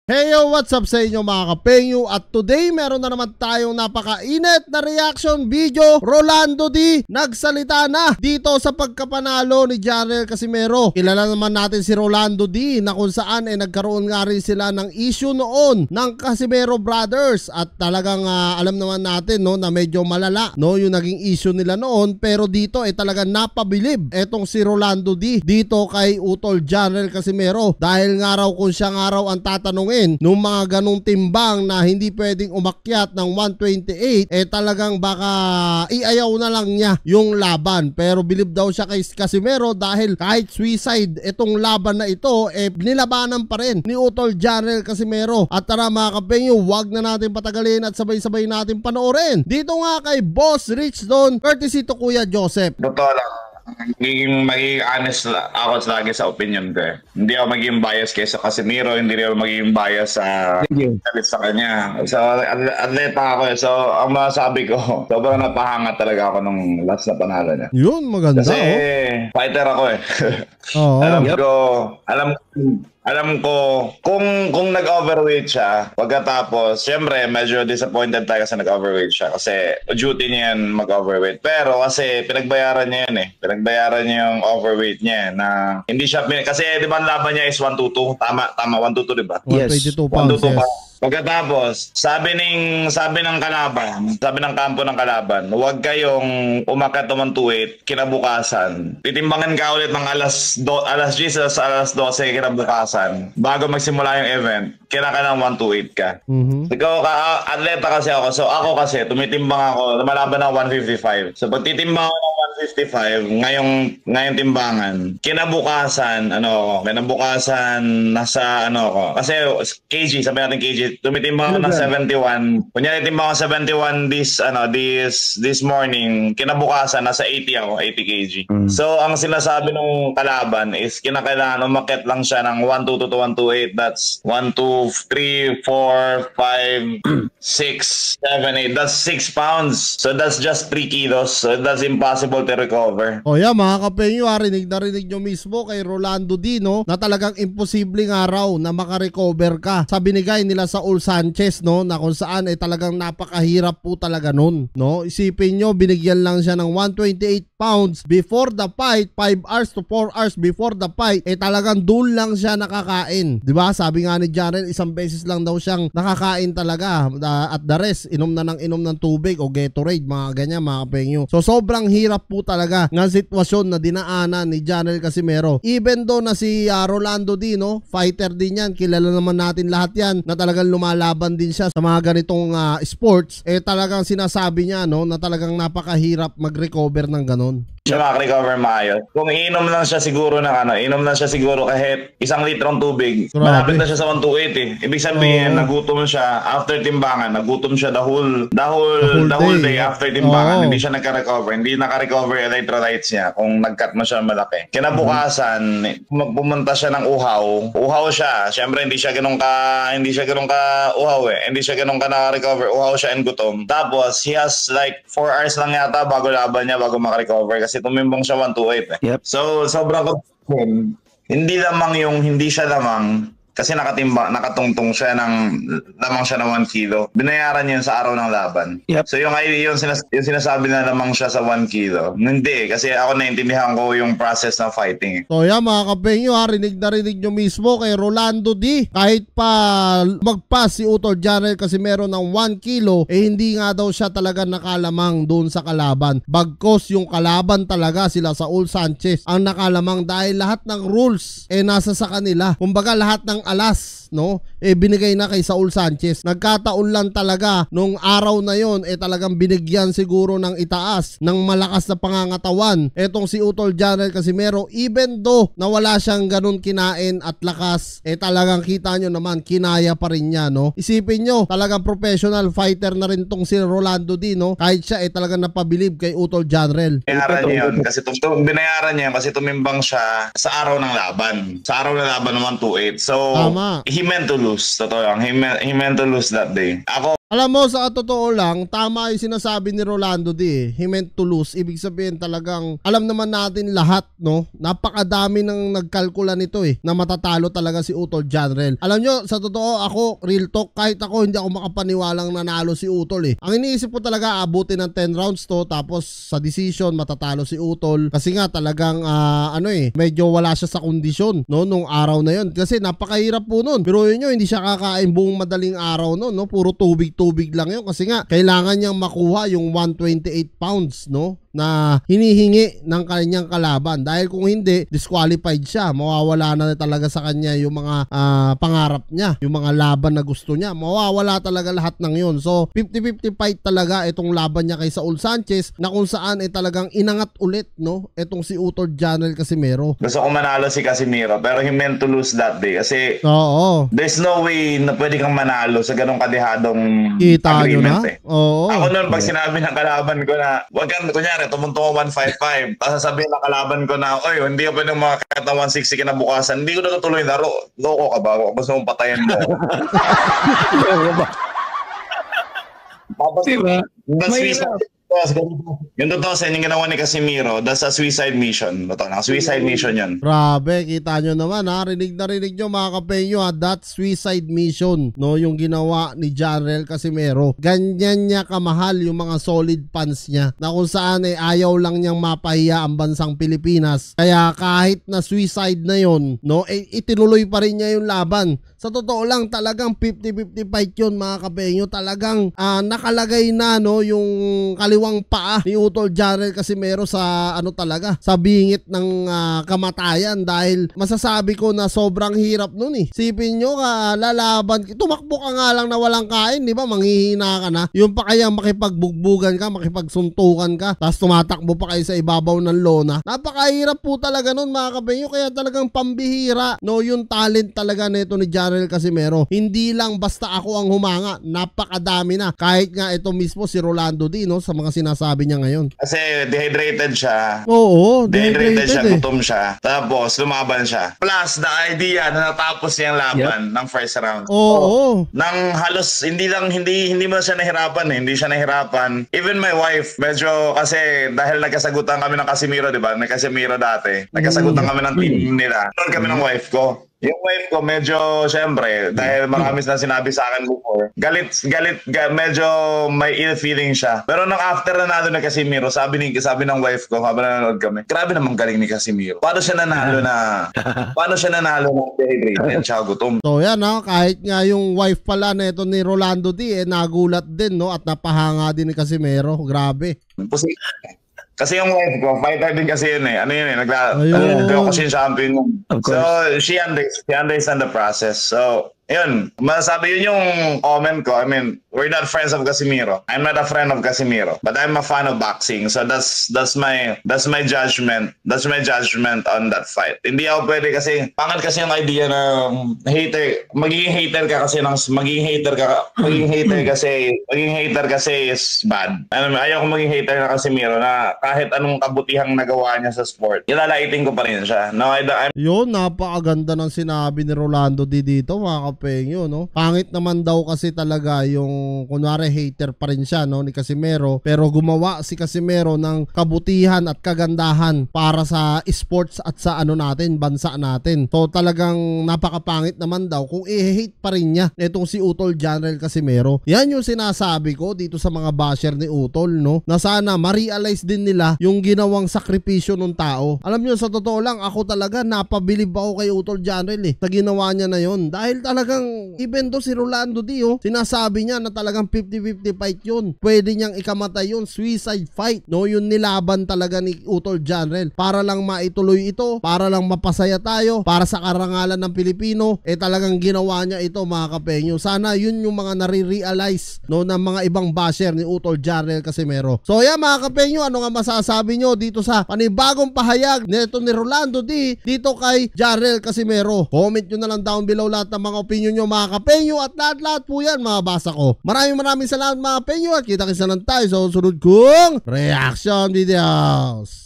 Hey yo, what's up sa inyo mga kapengyo? At today meron na naman tayong napakainit na reaction video. Rolando D nagsalita na dito sa pagkapanalo ni Jarrell Casimero. Kilala naman natin si Rolando D na kung saan nagkaroon nga rin sila ng issue noon ng Casimero Brothers. At talagang alam naman natin no, na medyo malala no, yung naging issue nila noon. Pero dito talagang napabilib etong si Rolando D dito kay Utol Jarrell Casimero. Dahil nga raw kung siya nga raw ang tatanungin nung mga ganong timbang na hindi pwedeng umakyat ng 128 talagang baka iayaw na lang niya yung laban. Pero bilib daw siya kay Casimero dahil kahit suicide itong laban na ito nilabanan pa rin ni Utol Jarrell Casimero. At tara mga kapengyo, wag na natin patagalin at sabay-sabay natin panoorin dito nga kay Boss Rich Don, courtesy to Kuya Joseph. Totoo lang. Magiging honest ako lagi sa opinion ko. Hindi ako magiging bias kay sa Casimero, hindi rin ako magiging bias sa kanya. So, atleta ako. So, ang masasabi ko, sobrang napahanga talaga ako nung last na panalo niya. Yun, maganda. Kasi fighter ako Alam ko kung nag-overweight siya, pagkatapos, syempre, medyo disappointed tayo kasi nag-overweight siya. Kasi duty niya yan mag-overweight. Pero kasi pinagbayaran niya yan Pinagbayaran niya yung overweight niya na hindi siya, kasi di ba ang laban niya is 122? Tama, 122 di ba? Yes. 122 pounds, yes. Pagkatapos, sabi ng kalaban, sabi ng kampo ng kalaban, huwag kayong umakyat ng 128 kinabukasan. Titimbangan ka ulit ng alas 10 alas 12 kinabukasan. Bago magsimula yung event, kailangan ng 128 ka. Ikaw atleta kasi ako. So ako kasi, tumitimbang ako, lumalaban ng 155. So pag titimbang ako ng 155, ngayong timbangan, kinabukasan nasa kasi kg, sabi natin kg, tumitimbang ako ng 71. Kunyari timbang ako 71 this morning, kinabukasan nasa 80 ako, 80 kg. So ang sinasabi ng kalaban is kinakailangan umakyat lang siya ng 122 to 128. That's 1, 2, 3, 4, 5, 6, 7, 8. That's 6 pounds. So that's just 3 kilos. So that's impossible to recover. O yan mga kapengyo, rinig na rinig nyo mismo kay Rolando D no, na talagang imposibleng araw na makarecover ka sa binigay nila sa Ul Sanchez no, na kung saan talagang napakahirap po talaga nun no. Isipin nyo, binigyan lang siya ng 128 pounds before the fight, 5 hours to 4 hours before the fight, talagang doon lang siya nakakain, di ba? Sabi nga ni Jarrell, isang beses lang daw siyang nakakain talaga, at the rest inom ng tubig o Gatorade, mga ganyan mga kapengyo. So sobrang hirap po talaga ng sitwasyon na dinaanan ni Jarrell Casimero. Even though na si Rolando D no, fighter din yan, kilala naman natin lahat yan na talagang lumalaban din siya sa mga ganitong sports, talagang sinasabi niya no, na talagang napakahirap mag-recover ng ganon. Siya makarecover maayos. Kung inom lang siya siguro kahit 1 litrong tubig, malapit na siya sa 128 Ibig sabihin, nagutom siya after timbangan, nagutom siya the whole day after timbangan. Hindi siya naka-recover, hindi naka-recover electrolytes niya kung nag-cut mo siya malaki. Kinabukasan, pumunta siya ng uhaw siya. Siyempre hindi siya ganun ka uhaw hindi siya ganun ka naka-recover. Uhaw siya and gutom. Tapos, he has like 4 hours lang yata bago laban niya, bago maka-recover kasi tumimbang siya 128 Yep. So, sobrang hindi siya lamang kasi nakatungtong siya lamang siya ng 1 kilo. Binayaran niya sa araw ng laban. Yep. So yung sinasabi na lamang siya sa 1 kilo. Hindi, kasi ako naintindihan ko yung process ng fighting. So yan mga kapengyo, rinig na rinig nyo mismo kay Rolando D. Kahit pa magpass si Utol Jarrell Casimero ng 1 kilo, hindi nga daw siya talaga nakalamang doon sa kalaban. Bagkos yung kalaban talaga sila sa Ul Sanchez ang nakalamang dahil lahat ng rules nasa sa kanila. Kumbaga lahat ng alas no, binigay na kay Saul Sanchez. Nagkataon lang talaga nung araw na yon talagang binigyan siguro ng itaas ng malakas na pangangatawan etong si Utol Jarrell Casimero, even though nawala siyang ganun kinain at lakas, talagang kita nyo naman kinaya pa rin niya no. Isipin nyo, talagang professional fighter na rin tong si Rolando D no, kahit siya talagang napabilib kay Utol Jarrell. Binayaran niya kasi tumimbang siya sa araw ng laban. Sa araw ng laban ng 128. So tama. He meant to lose. Totoo lang. He meant to lose that day. Ako, Alam mo, sa totoo lang, tama yung sinasabi ni Rolando D. He meant to lose. Ibig sabihin talagang, alam naman natin lahat, no? Napakadami ng nagkalkula nito na matatalo talaga si Utol Janrel. Alam nyo, sa totoo, ako, real talk, kahit ako, hindi ako makapaniwalang nanalo si Utol Ang iniisip ko talaga, abutin ng 10 rounds to, tapos sa decision, matatalo si Utol. Kasi nga talagang, medyo wala siya sa kondisyon, no? Nung araw na yun. Kasi napakahirap po nun. Pero yun hindi siya kakain buong madaling araw nun, no? Puro tubig lang yun kasi nga kailangan niyang makuha yung 128 pounds na hinihingi ng kanyang kalaban, dahil kung hindi, disqualified siya, mawawala na talaga sa kanya yung mga pangarap niya, yung mga laban na gusto niya, mawawala talaga lahat ng yun. So 50-50 fight talaga itong laban niya kay Saul Sanchez, na kung saan talagang inangat ulit itong si Utol Janrel Casimero. Gusto ko manalo si Casimero, pero he meant to lose that day kasi there's no way na pwede kang manalo sa ganong kadehadong kita agreement na? Oo. Ako noon, pag sinabi ng kalaban ko na wag kang, kunyari tumunto 155, tapos sasabihin ng kalaban ko na oy, hindi ka pwedeng makakita 160 kinabukasan, hindi ko na tutuloy na loko ka ba? Gusto mong patayin mo. Diba? Yung totoo sa yung ginawa ni Casimero, that's a suicide mission. Suicide mission yun. Grabe, kita nyo naman rinig na rinig nyo mga kapenyo that's suicide mission, yung ginawa ni Janrel Casimero. Ganyan niya kamahal yung mga solid fans niya, na kung saan ayaw lang niyang mapahiya ang bansang Pilipinas. Kaya kahit na suicide na yun, itinuloy pa rin niya yung laban. Sa totoo lang, talagang 50-50 fight yun mga kapenyo. Talagang nakalagay na yung kaliwang paa ni Utol Janrel Casimero sa sa bingit ng kamatayan, dahil masasabi ko na sobrang hirap nun Sipin nyo lalaban, tumakbo ka nga lang na walang kain, di ba? Manghihina ka na. Yung pa kaya makipagbugbugan ka, makipagsuntukan ka, tapos tumatakbo pa kayo sa ibabaw ng lona. Napakahirap po talaga nun mga kapenyo, kaya talagang pambihira yung talent talaga nito ni Janrel Casimero. Hindi lang basta ako ang humanga, napakadami na. Kahit nga ito mismo si Rolando D sa mga sinasabi niya ngayon. Kasi dehydrated siya. Oo, dehydrated siya, gutom siya. Tapos lumaban siya. Plus the idea na natapos niya ang laban ng first round. Oo. Nang halos hindi mo siya nahirapan Hindi siya nahirapan. Even my wife, medyo kasi dahil nagkasagutan kami ng Casimero, di ba? May Casimero dati. Nagkasagutan kami ng team nila. Noon kami ng wife ko. Yung wife ko medyo, syempre, dahil marami na sinabi sa akin before, galit, medyo may ill feeling siya. Pero nung after na natin na Casimero, sabi ng wife ko, habang nanonood kami, grabe naman galing ni Casimero. Paano siya nanalo ng dehydrated siya gutom? So yan kahit nga yung wife pala na ito ni Rolando D, nagulat din at napahanga din ni Casimero. Grabe. Kasi yung wife ko, fighter din kasi yun nag-boxing champion. So, she understands the process. So, yun, masasabi yun yung comment ko. I mean, we're not friends of Casimero. I'm not a friend of Casimero, but I'm a fan of boxing. So that's my judgment. That's my judgment on that fight. Hindi ako pwede kasi pangit kasi yung idea na magiging hater kasi is bad. Ayaw ko maging hater na Casimero na kahit anong kabutihang nagawa niya sa sport, ilalaitin ko pa rin siya. Yun, napakaganda ng sinabi ni Rolando D dito mga Pengyo, Pangit naman daw kasi talaga yung kunwari hater pa rin siya ni Casimero, pero gumawa si Casimero ng kabutihan at kagandahan para sa sports at sa bansa natin. So talagang napakapangit naman daw kung i-hate pa rin niya itong si Utol Janrel Casimero. Yan yung sinasabi ko dito sa mga basher ni Utol, na sana ma-realize din nila yung ginawang sakripisyo ng tao. Alam nyo, sa totoo lang, ako talaga napabilib ako kay Utol Janrel sa ginawa niya na yun, dahil talagang even do si Rolando D sinasabi niya na talagang 50-50 fight yun, pwede niyang ikamatay yun, suicide fight, yun nilaban talaga ni Utol Janrel para lang maituloy ito, para lang mapasaya tayo, para sa karangalan ng Pilipino. Talagang ginawa niya ito mga kapenyo. Sana yun yung mga nare-realize ng mga ibang basher ni Utol Janrel Casimero. So yan mga kapenyo, ano nga masasabi nyo dito sa panibagong pahayag nito ni Rolando D dito kay Janrel Casimero? Comment nyo na lang down below lahat ng mga opinion nyo mga kapenyo, at lahat po yan mabasa ko. Maraming salamat mga penyo, at kita-kita lang tayo sa susunod kong reaction videos.